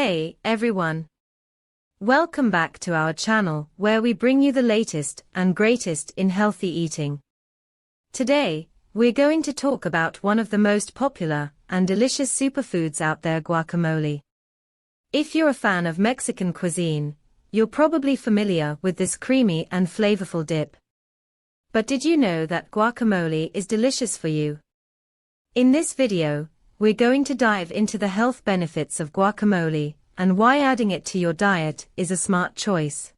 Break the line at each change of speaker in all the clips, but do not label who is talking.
Hey, everyone. Welcome back to our channel where we bring you the latest and greatest in healthy eating. Today, we're going to talk about one of the most popular and delicious superfoods out there, guacamole. If you're a fan of Mexican cuisine, you're probably familiar with this creamy and flavorful dip. But did you know that guacamole is delicious for you? In this video, we're going to dive into the health benefits of guacamole and why adding it to your diet is a smart choice.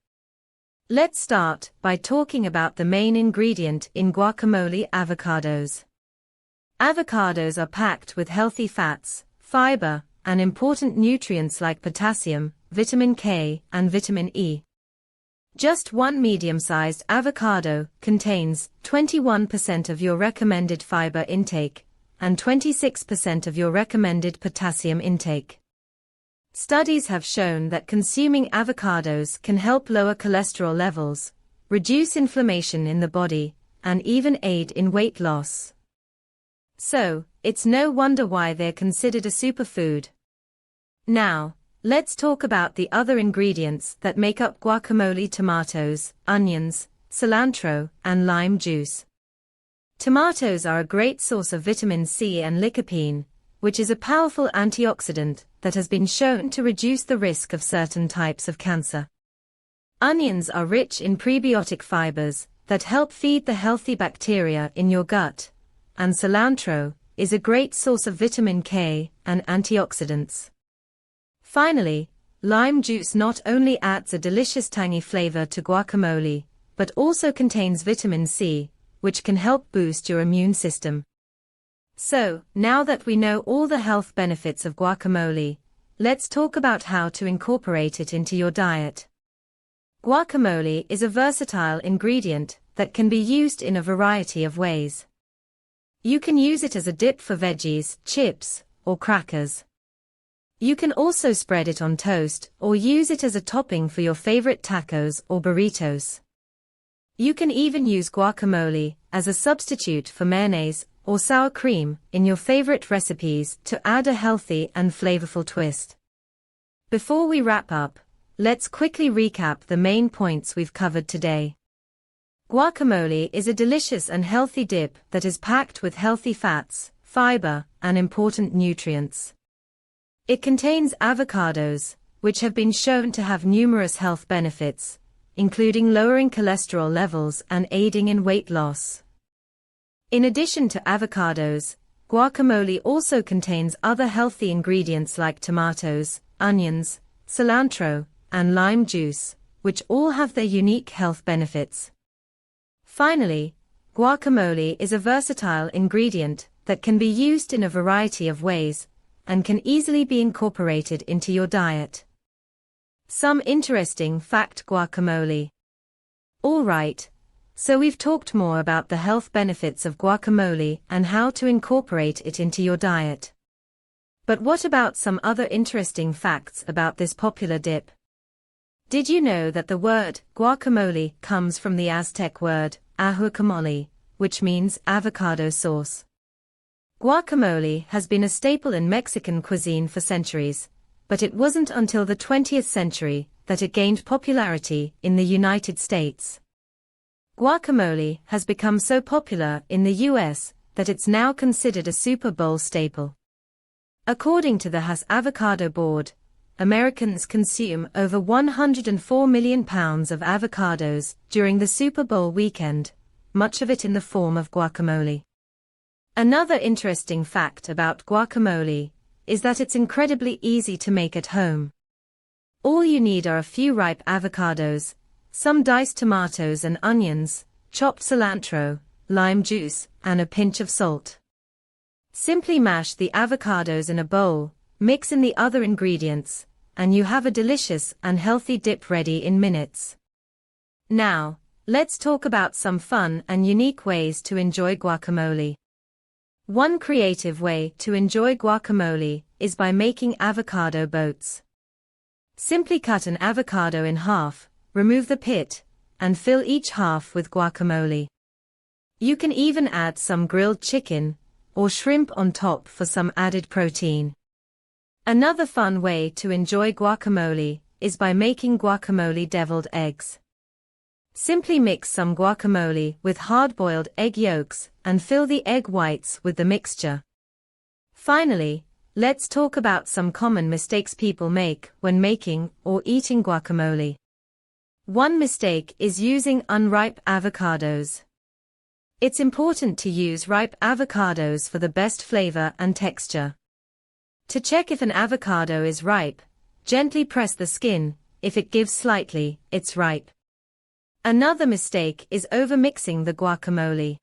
Let's start by talking about the main ingredient in guacamole: avocados. Avocados are packed with healthy fats, fiber, and important nutrients like potassium, vitamin K, and vitamin E. Just one medium-sized avocado contains 21% of your recommended fiber intake and 26% of your recommended potassium intake. Studies have shown that consuming avocados can help lower cholesterol levels, reduce inflammation in the body, and even aid in weight loss. So, it's no wonder why they're considered a superfood. Now, let's talk about the other ingredients that make up guacamole: tomatoes, onions, cilantro, and lime juice. Tomatoes are a great source of vitamin C and lycopene, which is a powerful antioxidant that has been shown to reduce the risk of certain types of cancer. Onions are rich in prebiotic fibers that help feed the healthy bacteria in your gut, and cilantro is a great source of vitamin K and antioxidants. Finally, lime juice not only adds a delicious tangy flavor to guacamole, but also contains vitamin C, which can help boost your immune system. So, now that we know all the health benefits of guacamole, let's talk about how to incorporate it into your diet. Guacamole is a versatile ingredient that can be used in a variety of ways. You can use it as a dip for veggies, chips, or crackers. You can also spread it on toast or use it as a topping for your favorite tacos or burritos. You can even use guacamole as a substitute for mayonnaise or sour cream in your favorite recipes to add a healthy and flavorful twist. Before we wrap up, let's quickly recap the main points we've covered today. Guacamole is a delicious and healthy dip that is packed with healthy fats, fiber, and important nutrients. It contains avocados, which have been shown to have numerous health benefits, including lowering cholesterol levels and aiding in weight loss. In addition to avocados, guacamole also contains other healthy ingredients like tomatoes, onions, cilantro, and lime juice, which all have their unique health benefits. Finally, guacamole is a versatile ingredient that can be used in a variety of ways and can easily be incorporated into your diet. Some interesting fact: guacamole. Alright, so we've talked more about the health benefits of guacamole and how to incorporate it into your diet. But what about some other interesting facts about this popular dip? Did you know that the word guacamole comes from the Aztec word ahuacamole, which means avocado sauce? Guacamole has been a staple in Mexican cuisine for centuries, but it wasn't until the 20th century that it gained popularity in the United States. Guacamole has become so popular in the US that it's now considered a Super Bowl staple. According to the House Avocado Board, Americans consume over 104 million pounds of avocados during the Super Bowl weekend, much of it in the form of guacamole. Another interesting fact about guacamole is that it's incredibly easy to make at home. All you need are a few ripe avocados, some diced tomatoes and onions, chopped cilantro, lime juice, and a pinch of salt. Simply mash the avocados in a bowl, mix in the other ingredients, and you have a delicious and healthy dip ready in minutes. Now, let's talk about some fun and unique ways to enjoy guacamole. One creative way to enjoy guacamole is by making avocado boats. Simply cut an avocado in half, remove the pit, and fill each half with guacamole. You can even add some grilled chicken or shrimp on top for some added protein. Another fun way to enjoy guacamole is by making guacamole deviled eggs. Simply mix some guacamole with hard-boiled egg yolks and fill the egg whites with the mixture. Finally, let's talk about some common mistakes people make when making or eating guacamole. One mistake is using unripe avocados. It's important to use ripe avocados for the best flavor and texture. To check if an avocado is ripe, gently press the skin. If it gives slightly, it's ripe. Another mistake is overmixing the guacamole.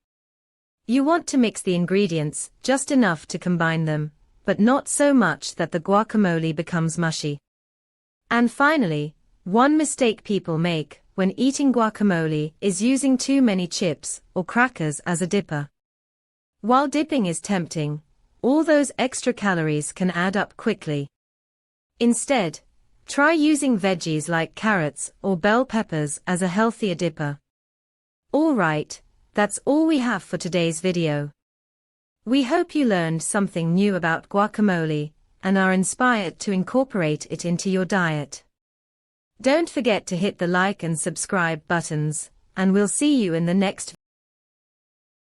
You want to mix the ingredients just enough to combine them, but not so much that the guacamole becomes mushy. And finally, one mistake people make when eating guacamole is using too many chips or crackers as a dipper. While dipping is tempting, all those extra calories can add up quickly. Instead, try using veggies like carrots or bell peppers as a healthier dipper. Alright, that's all we have for today's video. We hope you learned something new about guacamole and are inspired to incorporate it into your diet. Don't forget to hit the like and subscribe buttons, and we'll see you in the next video.